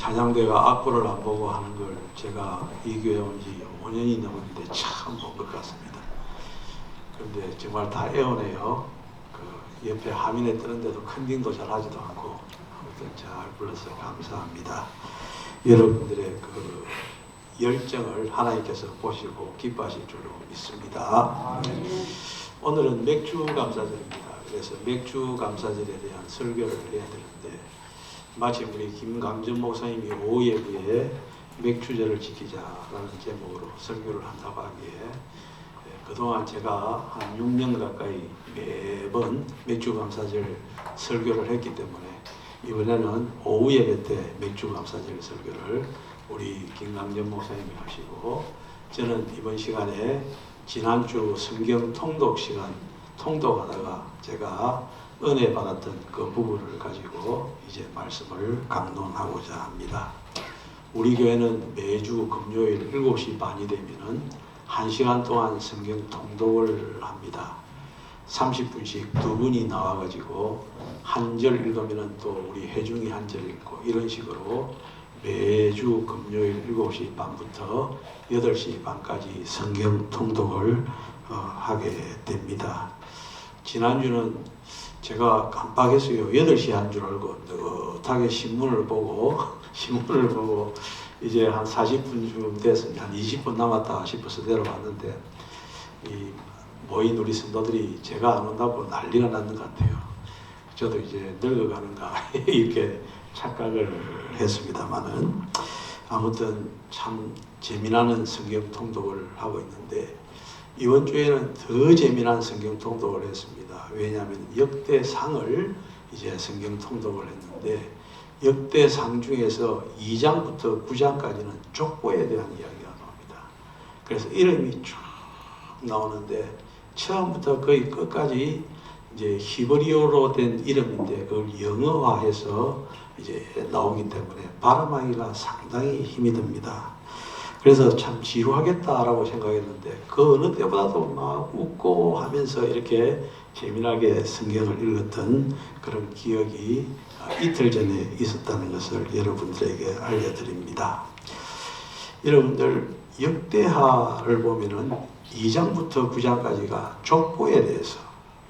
찬양대가 악보를 안 보고 하는 걸 제가 이 교회 온 지 5년이 넘었는데 처음 본 것 같습니다. 그런데 정말 다 애원해요. 그 옆에 화면에 뜨는데도 컨닝도 잘 하지도 않고 아무튼 잘 불러서 감사합니다. 여러분들의 그 열정을 하나님께서 보시고 기뻐하실 줄로 믿습니다. 오늘은 맥주 감사절입니다. 그래서 맥주 감사절에 대한 설교를 해야 되는데 마침 우리 김강전 목사님이 오후 예배에 맥주절을 지키자라는 제목으로 설교를 한다고 하기에 그동안 제가 한 6년 가까이 매번 맥주 감사절 설교를 했기 때문에 이번에는 오후 예배 때 맥주 감사절 설교를 우리 김강전 목사님이 하시고 저는 이번 시간에 지난주 성경 통독 시간 통독하다가 제가 은혜 받았던 그 부분을 가지고 이제 말씀을 강론하고자 합니다. 우리 교회는 매주 금요일 7시 반이 되면은 1시간 동안 성경 통독을 합니다. 30분씩 두 분이 나와가지고 한 절 읽으면은 또 우리 회중이 한 절 읽고 이런 식으로 매주 금요일 7시 반부터 8시 반까지 성경 통독을 하게 됩니다. 지난주는 제가 깜빡했어요. 8시에 한 줄 알고 느긋하게 신문을 보고 이제 한 40분쯤 됐으니 한 20분 남았다 싶어서 내려왔는데 이 모인 우리 성도들이 제가 안 온다고 난리가 났는 것 같아요. 저도 이제 늙어가는가 이렇게 착각을 했습니다만은 아무튼 참 재미나는 성경 통독을 하고 있는데 이번 주에는 더 재미난 성경 통독을 했습니다. 왜냐하면 역대상을 이제 성경 통독을 했는데 역대상 중에서 2장부터 9장까지는 족보에 대한 이야기가 나옵니다. 그래서 이름이 쭉 나오는데 처음부터 거의 끝까지 이제 히브리어로 된 이름인데 그걸 영어화해서 이제 나오기 때문에 발음하기가 상당히 힘이 듭니다. 그래서 참 지루하겠다라고 생각했는데 그 어느 때보다도 막 웃고 하면서 이렇게 재미나게 성경을 읽었던 그런 기억이 이틀 전에 있었다는 것을 여러분들에게 알려드립니다. 여러분들 역대하를 보면은 2장부터 9장까지가 족보에 대해서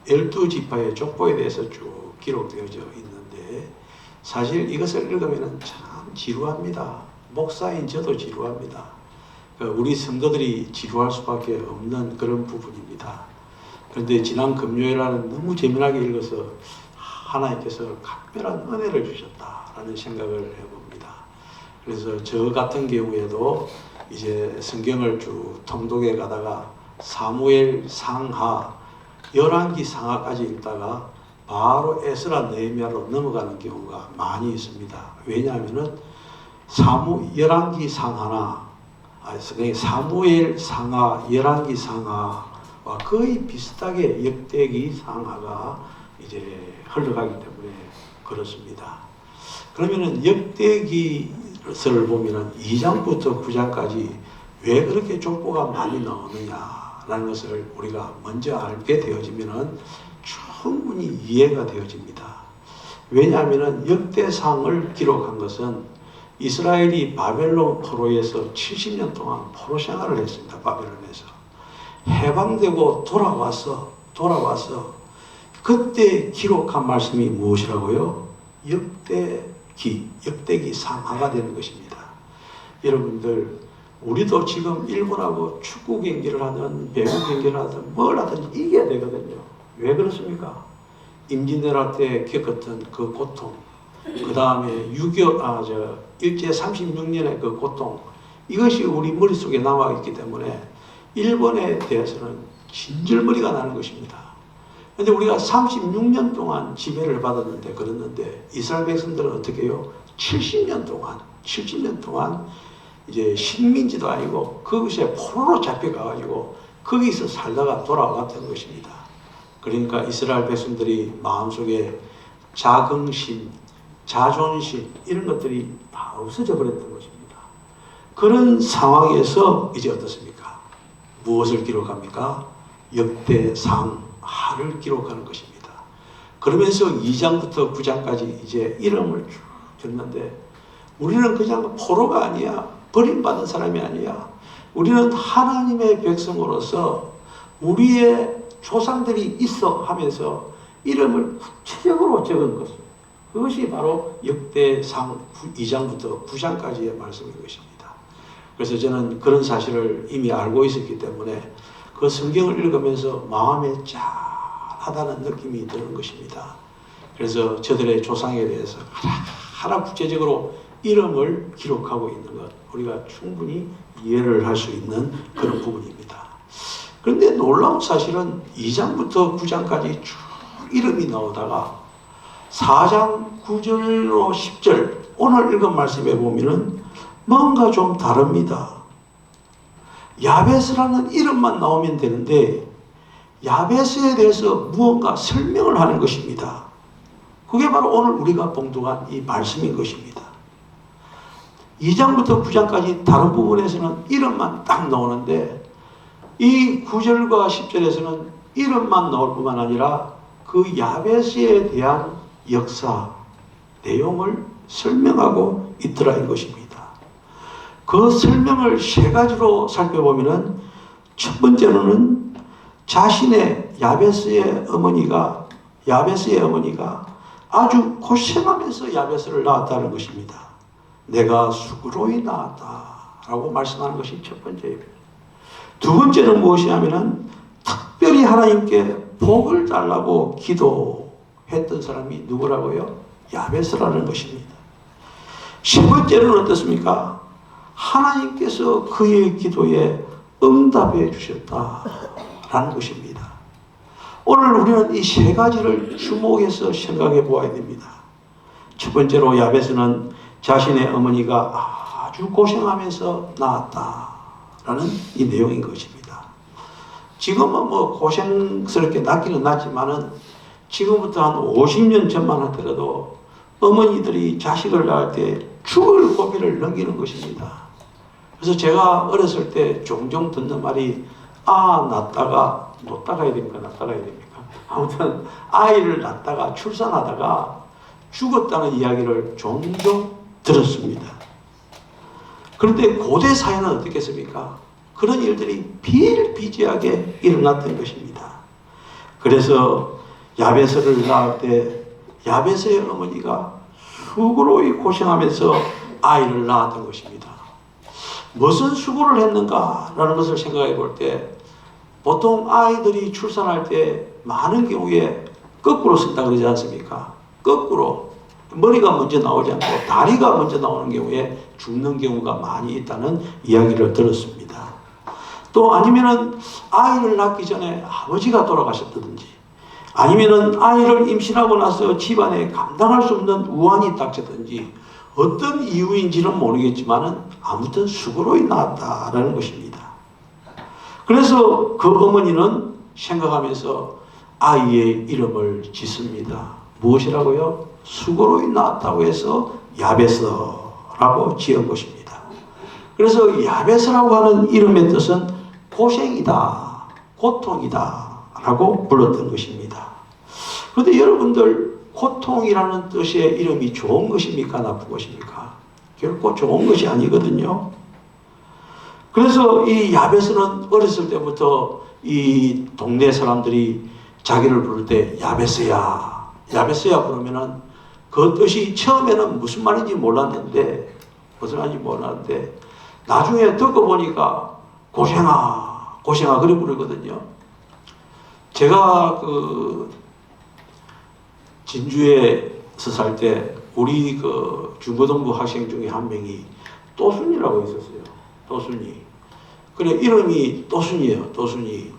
12지파의 족보에 대해서 쭉 기록되어져 있는데 사실 이것을 읽으면은 참 지루합니다. 목사인 저도 지루합니다. 우리 성도들이 지루할 수밖에 없는 그런 부분입니다. 그런데 지난 금요일에는 너무 재미나게 읽어서 하나님께서 각별한 은혜를 주셨다라는 생각을 해봅니다. 그래서 저 같은 경우에도 이제 성경을 쭉 통독해 가다가 사무엘 상하, 열왕기 상하까지 읽다가 바로 에스라 느헤미야로 넘어가는 경우가 많이 있습니다. 왜냐하면은 열왕기 상하나 사무엘 상하, 열왕기 상하와 거의 비슷하게 역대기 상하가 이제 흘러가기 때문에 그렇습니다. 그러면은 역대기를 보면은 2장부터 9장까지 왜 그렇게 족보가 많이 나오느냐라는 것을 우리가 먼저 알게 되어지면은 충분히 이해가 되어집니다. 왜냐하면은 역대상을 기록한 것은 이스라엘이 바벨론 포로에서 70년 동안 포로 생활을 했습니다. 바벨론에서. 해방되고 돌아와서 그때 기록한 말씀이 무엇이라고요? 역대기 상하가 되는 것입니다. 여러분들 우리도 지금 일본하고 축구 경기를 하든 배구 경기를 하든 뭘 하든 이겨야 되거든요. 왜 그렇습니까? 임진왜란 때 겪었던 그 고통, 그 다음에 일제 36년의 그 고통, 이것이 우리 머릿속에 남아있기 때문에 일본에 대해서는 진절머리가 나는 것입니다. 그런데 우리가 36년 동안 지배를 받았는데 그랬는데 이스라엘 백성들은 어떻게 해요? 70년 동안 이제 식민지도 아니고 그것에 포로로 잡혀가가지고 거기서 살다가 돌아왔던 것입니다. 그러니까 이스라엘 백성들이 마음속에 자긍심, 자존심 이런 것들이 다 없어져 버렸던 것입니다. 그런 상황에서 이제 어떻습니까? 무엇을 기록합니까? 역대상하를 기록하는 것입니다. 그러면서 2장부터 9장까지 이제 이름을 쭉 적는데 우리는 그냥 포로가 아니야. 버림받은 사람이 아니야. 우리는 하나님의 백성으로서 우리의 조상들이 있어 하면서 이름을 구체적으로 적은 것. 그것이 바로 역대상 2장부터 9장까지의 말씀인 것입니다. 그래서 저는 그런 사실을 이미 알고 있었기 때문에 그 성경을 읽으면서 마음에 짠하다는 느낌이 드는 것입니다. 그래서 저들의 조상에 대해서 하나 구체적으로 이름을 기록하고 있는 것, 우리가 충분히 이해를 할 수 있는 그런 부분입니다. 그런데 놀라운 사실은 2장부터 9장까지 쭉 이름이 나오다가 4장 9절로 10절 오늘 읽은 말씀에 보면은 뭔가 좀 다릅니다. 야베스라는 이름만 나오면 되는데 야베스에 대해서 무언가 설명을 하는 것입니다. 그게 바로 오늘 우리가 봉독한 이 말씀인 것입니다. 2장부터 9장까지 다른 부분에서는 이름만 딱 나오는데 이 9절과 10절에서는 이름만 나올 뿐만 아니라 그 야베스에 대한 역사, 내용을 설명하고 있더라 이 것입니다. 그 설명을 세 가지로 살펴보면은 첫 번째로는 자신의 야베스의 어머니가 아주 고생하면서 야베스를 낳았다는 것입니다. 내가 수고로이 낳았다라고 말씀하는 것이 첫 번째입니다. 두 번째는 무엇이냐면은 특별히 하나님께 복을 달라고 기도했던 사람이 누구라고요? 야베스라는 것입니다. 세 번째는 어떻습니까? 하나님께서 그의 기도에 응답해 주셨다라는 것입니다. 오늘 우리는 이 세 가지를 주목해서 생각해 보아야 됩니다. 첫 번째로 야베스는 자신의 어머니가 아주 고생하면서 낳았다라는 이 내용인 것입니다. 지금은 뭐 고생스럽게 낳기는 낳지만은 지금부터 한 50년 전만 하더라도 어머니들이 자식을 낳을 때 죽을 고비를 넘기는 것입니다. 그래서 제가 어렸을 때 종종 듣는 말이 낳다가 놓다가 해야 됩니까? 낳다가 해야 됩니까? 아무튼 아이를 낳다가 출산하다가 죽었다는 이야기를 종종 들었습니다. 그런데 고대 사회는 어떻겠습니까? 그런 일들이 비일비재하게 일어났던 것입니다. 그래서 야베스를 낳을 때 야베스의 어머니가 수고로이 고생하면서 아이를 낳았던 것입니다. 무슨 수고를 했는가라는 것을 생각해 볼 때 보통 아이들이 출산할 때 많은 경우에 거꾸로 쓴다 그러지 않습니까? 거꾸로 머리가 먼저 나오지 않고 다리가 먼저 나오는 경우에 죽는 경우가 많이 있다는 이야기를 들었습니다. 또 아니면은 아이를 낳기 전에 아버지가 돌아가셨다든지 아니면은 아이를 임신하고 나서 집안에 감당할 수 없는 우환이 닥쳤든지 어떤 이유인지는 모르겠지만은 아무튼 수고로이 낳았다라는 것입니다. 그래서 그 어머니는 생각하면서 아이의 이름을 짓습니다. 무엇이라고요? 수고로이 낳았다고 해서 야베스라고 지은 것입니다. 그래서 야베스라고 하는 이름의 뜻은 고생이다, 고통이다 라고 불렀던 것입니다. 그런데 여러분들 고통이라는 뜻의 이름이 좋은 것입니까? 나쁜 것입니까? 결코 좋은 것이 아니거든요. 그래서 이 야베스는 어렸을 때부터 이 동네 사람들이 자기를 부를 때 야베스야, 야베스야 부르면은 그 뜻이 처음에는 무슨 말인지 몰랐는데 나중에 듣고 보니까 고생아, 고생아 그래 부르거든요. 제가 그 진주에서 살 때 우리 그 중고등부 학생 중에 한 명이 또순이라고 있었어요. 또순이. 그래 이름이 또순이에요. 또순이.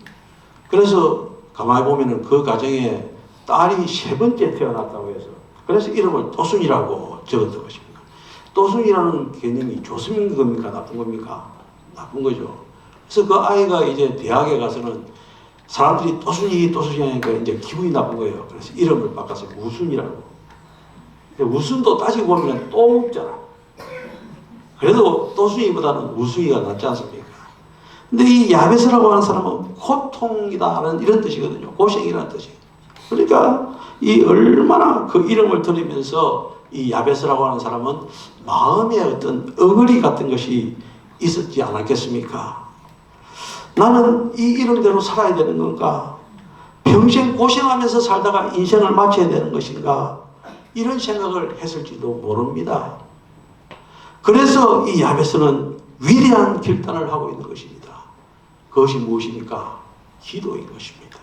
그래서 가만히 보면은 그 가정에 딸이 세 번째 태어났다고 해서 그래서 이름을 또순이라고 적었던 것입니다. 또순이라는 개념이 좋은 겁니까? 나쁜 겁니까? 나쁜 거죠. 그래서 그 아이가 이제 대학에 가서는 사람들이 또순이 하니까 이제 기분이 나쁜 거예요. 그래서 이름을 바꿔서 우순이라고. 우순도 따지고 보면 또 없잖아. 그래도 또순이보다는 우순이가 낫지 않습니까? 근데 이 야베스라고 하는 사람은 고통이다라는 이런 뜻이거든요. 고생이라는 뜻이. 그러니까 이 얼마나 그 이름을 들으면서 이 야베스라고 하는 사람은 마음에 어떤 어거리 같은 것이 있었지 않았겠습니까? 나는 이 이름대로 살아야 되는 건가? 평생 고생하면서 살다가 인생을 마쳐야 되는 것인가? 이런 생각을 했을지도 모릅니다. 그래서 이 야베스는 위대한 결단을 하고 있는 것입니다. 그것이 무엇입니까? 기도인 것입니다.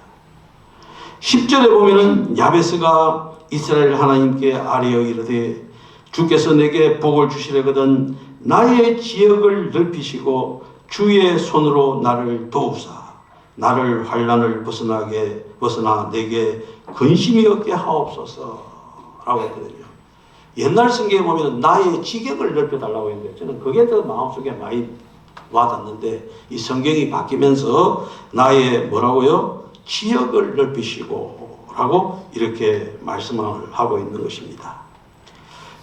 10절에 보면은 야베스가 이스라엘 하나님께 아뢰어 이르되 주께서 내게 복을 주시려거든 나의 지역을 넓히시고 주의 손으로 나를 도우사 나를 환난을 벗어나 내게 근심이 없게 하옵소서 라고 했거든요. 옛날 성경에 보면 나의 지경을 넓혀달라고 했는데 저는 그게 더 마음속에 많이 와닿는데 이 성경이 바뀌면서 나의 뭐라고요? 지역을 넓히시고 라고 이렇게 말씀을 하고 있는 것입니다.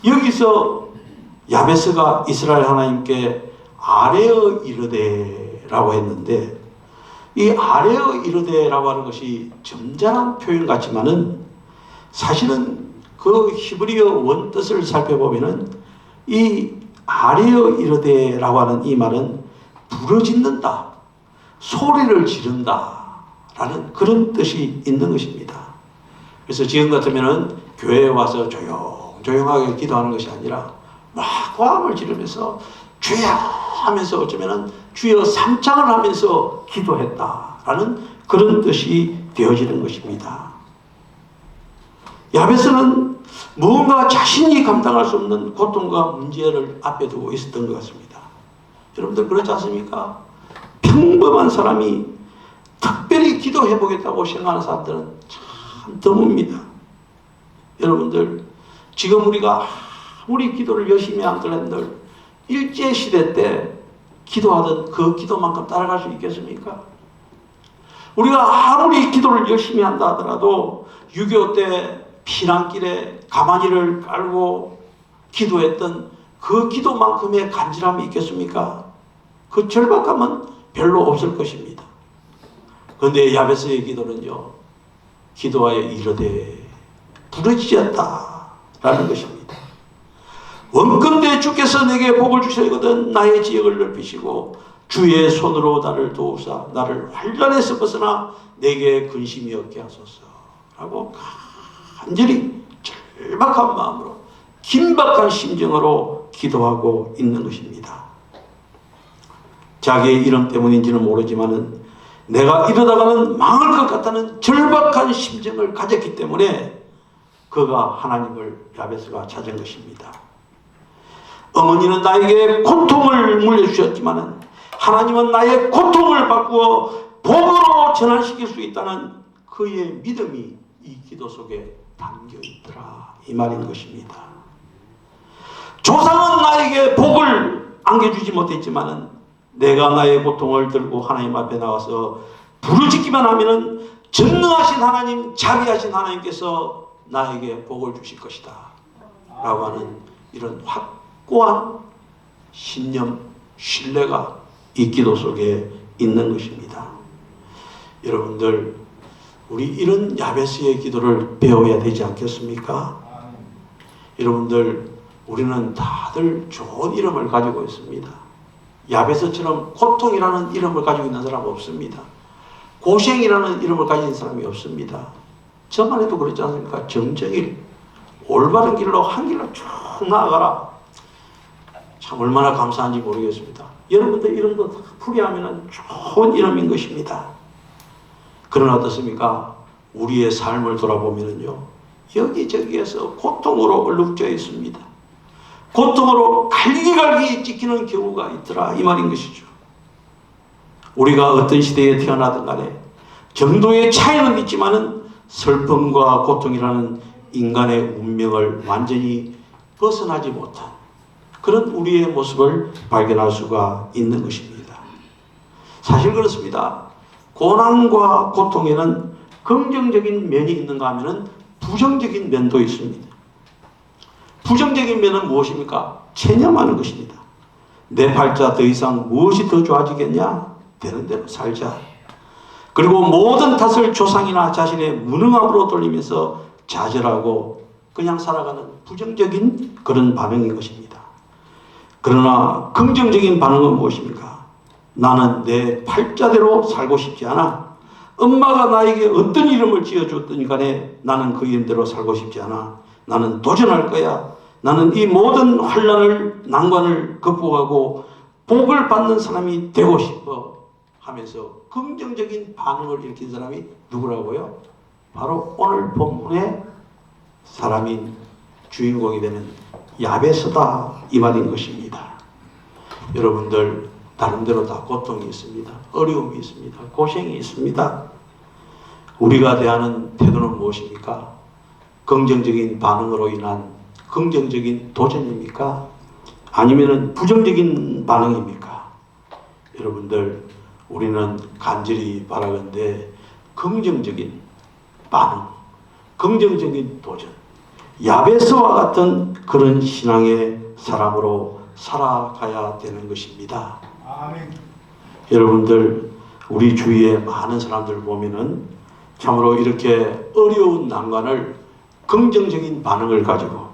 여기서 야베스가 이스라엘 하나님께 아뢰어 이르되 라고 했는데 이 아뢰어 이르되 라고 하는 것이 점잖은 표현 같지만은 사실은 그 히브리어 원뜻을 살펴보면은 이 아뢰어 이르되 라고 하는 이 말은 부르짖는다, 소리를 지른다 라는 그런 뜻이 있는 것입니다. 그래서 지금 같으면은 교회에 와서 조용하게 기도하는 것이 아니라 막 고함을 지르면서 주여 하면서 어쩌면은 주여 삼창을 하면서 기도했다라는 그런 뜻이 되어지는 것입니다. 야베스는 무언가 자신이 감당할 수 없는 고통과 문제를 앞에 두고 있었던 것 같습니다. 여러분들 그렇지 않습니까? 평범한 사람이 특별히 기도해 보겠다고 생각하는 사람들은 참 드뭅니다. 여러분들 지금 우리가 아무리 기도를 열심히 한들 일제시대 때 기도하던 그 기도만큼 따라갈 수 있겠습니까? 우리가 아무리 기도를 열심히 한다 하더라도 6.25 때 피난길에 가마니를 깔고 기도했던 그 기도만큼의 간절함이 있겠습니까? 그 절박함은 별로 없을 것입니다. 그런데 야베스의 기도는요, 기도하여 이르되 부르짖었다 라는 것입니다. 원컨대 주께서 내게 복을 주시거든 나의 지역을 넓히시고 주의 손으로 나를 도우사 나를 환난에서 벗어나 내게 근심이 없게 하소서 라고 간절히 절박한 마음으로 긴박한 심정으로 기도하고 있는 것입니다. 자기의 이름 때문인지는 모르지만은 내가 이러다가는 망할 것 같다는 절박한 심정을 가졌기 때문에 그가 하나님을 야베스가 찾은 것입니다. 어머니는 나에게 고통을 물려주셨지만 하나님은 나의 고통을 바꾸어 복으로 전환시킬 수 있다는 그의 믿음이 이 기도 속에 담겨 있더라 이 말인 것입니다. 조상은 나에게 복을 안겨주지 못했지만 내가 나의 고통을 들고 하나님 앞에 나와서 부르짖기만 하면 전능하신 하나님, 자비하신 하나님께서 나에게 복을 주실 것이다 라고 하는 이런 확고한 신념, 신뢰가 이 기도 속에 있는 것입니다. 여러분들 우리 이런 야베스의 기도를 배워야 되지 않겠습니까? 여러분들 우리는 다들 좋은 이름을 가지고 있습니다. 야베스처럼 고통이라는 이름을 가지고 있는 사람은 없습니다. 고생이라는 이름을 가진 사람이 없습니다. 저만 해도 그렇지 않습니까? 정정일, 올바른 길로 한 길로 쭉 나아가라. 참 얼마나 감사한지 모르겠습니다. 여러분들 이름도 풀이하면 좋은 이름인 것입니다. 그러나 어떻습니까? 우리의 삶을 돌아보면요, 여기저기에서 고통으로 얼룩져 있습니다. 고통으로 갈기갈기 찢기는 경우가 있더라 이 말인 것이죠. 우리가 어떤 시대에 태어나든 간에 정도의 차이는 있지만은 슬픔과 고통이라는 인간의 운명을 완전히 벗어나지 못한 그런 우리의 모습을 발견할 수가 있는 것입니다. 사실 그렇습니다. 고난과 고통에는 긍정적인 면이 있는가 하면 부정적인 면도 있습니다. 부정적인 면은 무엇입니까? 체념하는 것입니다. 내 팔자 더 이상 무엇이 더 좋아지겠냐? 되는 대로 살자. 그리고 모든 탓을 조상이나 자신의 무능함으로 돌리면서 좌절하고 그냥 살아가는 부정적인 그런 반응인 것입니다. 그러나 긍정적인 반응은 무엇입니까? 나는 내 팔자대로 살고 싶지 않아. 엄마가 나에게 어떤 이름을 지어줬더니 간에 나는 그 이름대로 살고 싶지 않아. 나는 도전할 거야. 나는 이 모든 환난을, 난관을 극복하고 복을 받는 사람이 되고 싶어 하면서 긍정적인 반응을 일으킨 사람이 누구라고요? 바로 오늘 본문의 사람인 주인공이 되는 야베스다 이 말인 것입니다. 여러분들 나름대로 다 고통이 있습니다. 어려움이 있습니다. 고생이 있습니다. 우리가 대하는 태도는 무엇입니까? 긍정적인 반응으로 인한 긍정적인 도전입니까? 아니면 부정적인 반응입니까? 여러분들 우리는 간절히 바라건대 긍정적인 반응, 긍정적인 도전, 야베스와 같은 그런 신앙의 사람으로 살아가야 되는 것입니다. 아멘. 여러분들 우리 주위에 많은 사람들 보면은 참으로 이렇게 어려운 난관을 긍정적인 반응을 가지고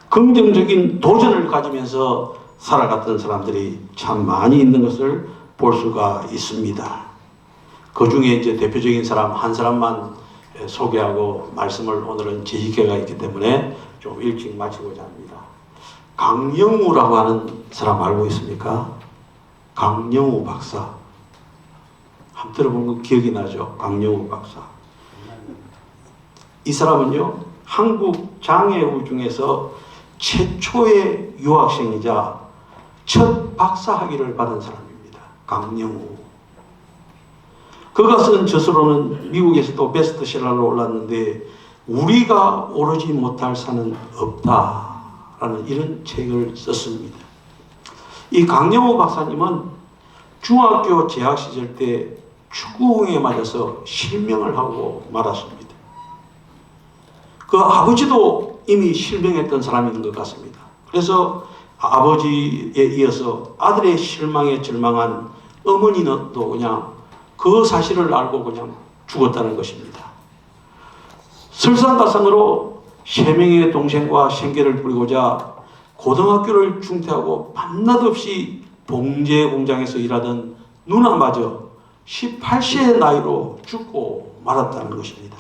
긍정적인 도전을 가지면서 살아갔던 사람들이 참 많이 있는 것을 볼 수가 있습니다. 그 중에 이제 대표적인 사람 한 사람만 소개하고 말씀을 오늘은 제 기회가 있기 때문에 좀 일찍 마치고자 합니다. 강영우라고 하는 사람 알고 있습니까? 강영우 박사. 한번 들어본 거 기억이 나죠? 강영우 박사. 이 사람은요, 한국 장애우 중에서 최초의 유학생이자 첫 박사 학위를 받은 사람입니다. 강영우. 그가 쓴 저서로는 미국에서도 베스트셀러로 올랐는데 우리가 오르지 못할 산은 없다라는 이런 책을 썼습니다. 이 강영우 박사님은 중학교 재학 시절 때 축구공에 맞아서 실명을 하고 말았습니다. 그 아버지도 이미 실명했던 사람인 것 같습니다. 그래서 아버지에 이어서 아들의 실망에 절망한 어머니는 또 그냥 그 사실을 알고 그냥 죽었다는 것입니다. 설상가상으로 3명의 동생과 생계를 부리고자 고등학교를 중퇴하고 밤낮 없이 봉제 공장에서 일하던 누나마저 18세의 나이로 죽고 말았다는 것입니다.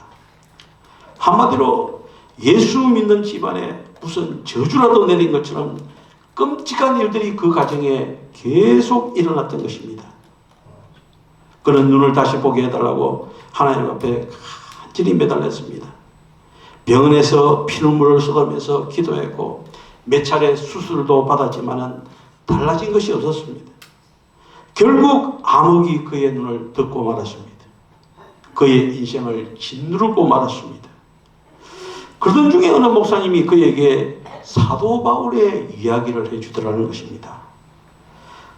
한마디로 예수 믿는 집안에 무슨 저주라도 내린 것처럼 끔찍한 일들이 그 가정에 계속 일어났던 것입니다. 그는 눈을 다시 보게 해달라고 하나님 앞에 간절히 매달렸습니다. 병원에서 피눈물을 쏟으면서 기도했고 몇 차례 수술도 받았지만 달라진 것이 없었습니다. 결국 암흑이 그의 눈을 덮고 말았습니다. 그의 인생을 짓누르고 말았습니다. 그러던 중에 어느 목사님이 그에게 사도 바울의 이야기를 해주더라는 것입니다.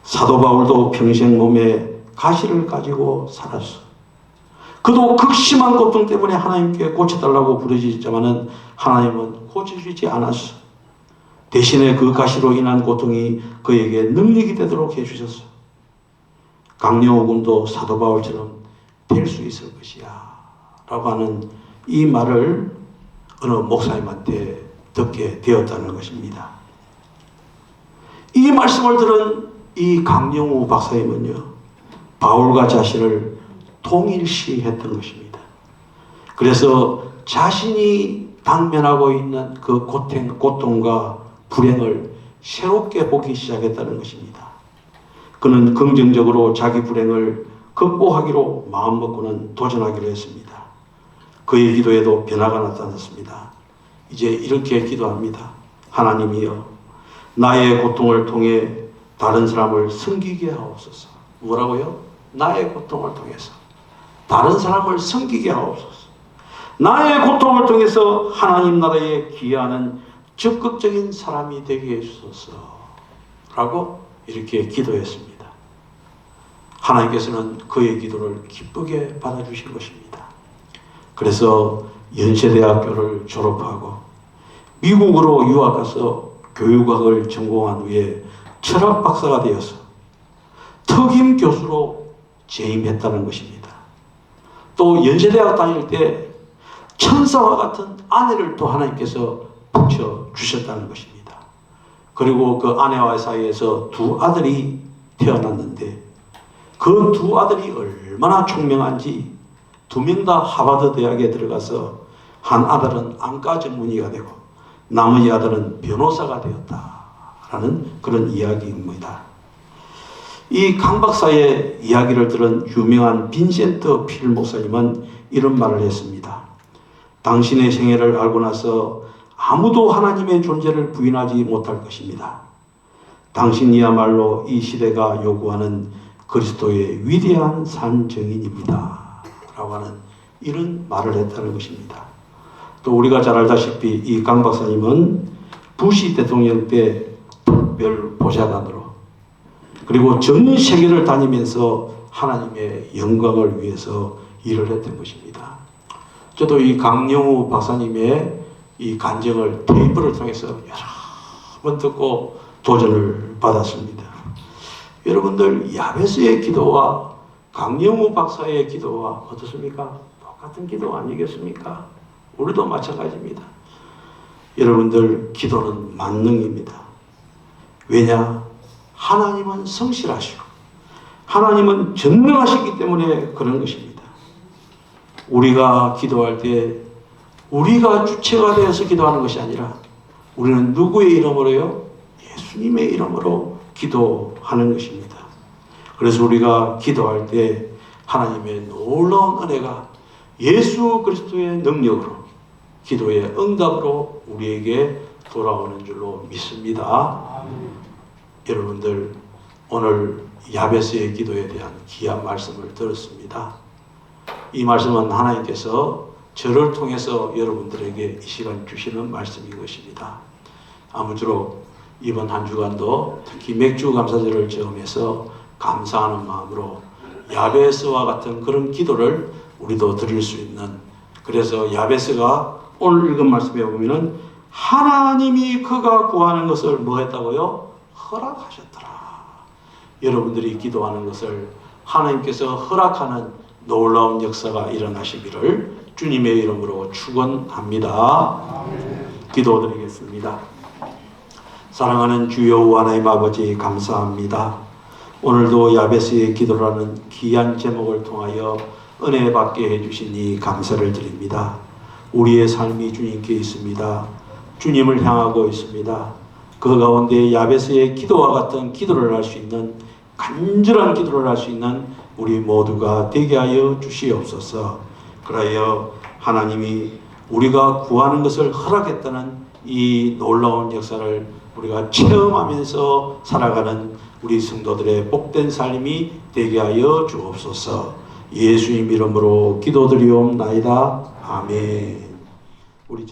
사도 바울도 평생 몸에 가시를 가지고 살았어. 그도 극심한 고통 때문에 하나님께 고쳐달라고 부르짖었지만 하나님은 고쳐주지 않았어. 대신에 그 가시로 인한 고통이 그에게 능력이 되도록 해주셨어. 강영우 군도 사도 바울처럼 될 수 있을 것이야 라고 하는 이 말을 어느 목사님한테 듣게 되었다는 것입니다. 이 말씀을 들은 이 강영우 박사님은요, 바울과 자신을 동일시했던 것입니다. 그래서 자신이 당면하고 있는 그 고통과 불행을 새롭게 보기 시작했다는 것입니다. 그는 긍정적으로 자기 불행을 극복하기로 마음먹고는 도전하기로 했습니다. 그의 기도에도 변화가 나타났습니다. 이제 이렇게 기도합니다. 하나님이여, 나의 고통을 통해 다른 사람을 섬기게 하옵소서. 뭐라고요? 나의 고통을 통해서 다른 사람을 섬기게 하옵소서. 나의 고통을 통해서 하나님 나라에 기여하는 적극적인 사람이 되게 해주소서 라고 이렇게 기도했습니다. 하나님께서는 그의 기도를 기쁘게 받아주신 것입니다. 그래서 연세대학교를 졸업하고 미국으로 유학 가서 교육학을 전공한 후에 철학 박사가 되어서 특임 교수로 재임했다는 것입니다. 또 연세대학 다닐 때 천사와 같은 아내를 또 하나님께서 붙여주셨다는 것입니다. 그리고 그 아내와 사이에서 두 아들이 태어났는데 그 두 아들이 얼마나 총명한지 두 명 다 하버드 대학에 들어가서 한 아들은 안과 전문의가 되고 나머지 아들은 변호사가 되었다라는 그런 이야기입니다. 이 강 박사의 이야기를 들은 유명한 빈센트 필 목사님은 이런 말을 했습니다. 당신의 생애를 알고 나서 아무도 하나님의 존재를 부인하지 못할 것입니다. 당신이야말로 이 시대가 요구하는 그리스도의 위대한 산 증인입니다. 라고 하는 이런 말을 했다는 것입니다. 또 우리가 잘 알다시피 이 강 박사님은 부시 대통령 때 특별 보좌관으로 그리고 전 세계를 다니면서 하나님의 영광을 위해서 일을 했던 것입니다. 저도 이 강영우 박사님의 이 간증을 테이프를 통해서 여러 번 듣고 도전을 받았습니다. 여러분들 야베스의 기도와 강영우 박사의 기도와 어떻습니까? 똑같은 기도 아니겠습니까? 우리도 마찬가지입니다. 여러분들 기도는 만능입니다. 왜냐? 하나님은 성실하시고 하나님은 전능하시기 때문에 그런 것입니다. 우리가 기도할 때 우리가 주체가 되어서 기도하는 것이 아니라 우리는 누구의 이름으로요? 예수님의 이름으로 기도하는 것입니다. 그래서 우리가 기도할 때 하나님의 놀라운 은혜가 예수 그리스도의 능력으로 기도의 응답으로 우리에게 돌아오는 줄로 믿습니다. 여러분들 오늘 야베스의 기도에 대한 귀한 말씀을 들었습니다. 이 말씀은 하나님께서 저를 통해서 여러분들에게 이 시간 주시는 말씀인 것입니다. 아무쪼록 이번 한 주간도 특히 맥주 감사절을 저음해서 감사하는 마음으로 야베스와 같은 그런 기도를 우리도 드릴 수 있는, 그래서 야베스가 오늘 읽은 말씀에 보면은 하나님이 그가 구하는 것을 뭐 했다고요? 허락하셨더라. 여러분들이 기도하는 것을 하나님께서 허락하는 놀라운 역사가 일어나시기를 주님의 이름으로 축원합니다. 기도드리겠습니다. 사랑하는 주여 하나님 아버지 감사합니다. 오늘도 야베스의 기도라는 귀한 제목을 통하여 은혜 받게 해주시니 감사를 드립니다. 우리의 삶이 주님께 있습니다. 주님을 향하고 있습니다. 그 가운데 야베스의 기도와 같은 기도를 할 수 있는, 간절한 기도를 할 수 있는 우리 모두가 되게 하여 주시옵소서. 그러하여 하나님이 우리가 구하는 것을 허락했다는 이 놀라운 역사를 우리가 체험하면서 살아가는 우리 성도들의 복된 삶이 되게 하여 주옵소서. 예수님 이름으로 기도드리옵나이다. 아멘. 우리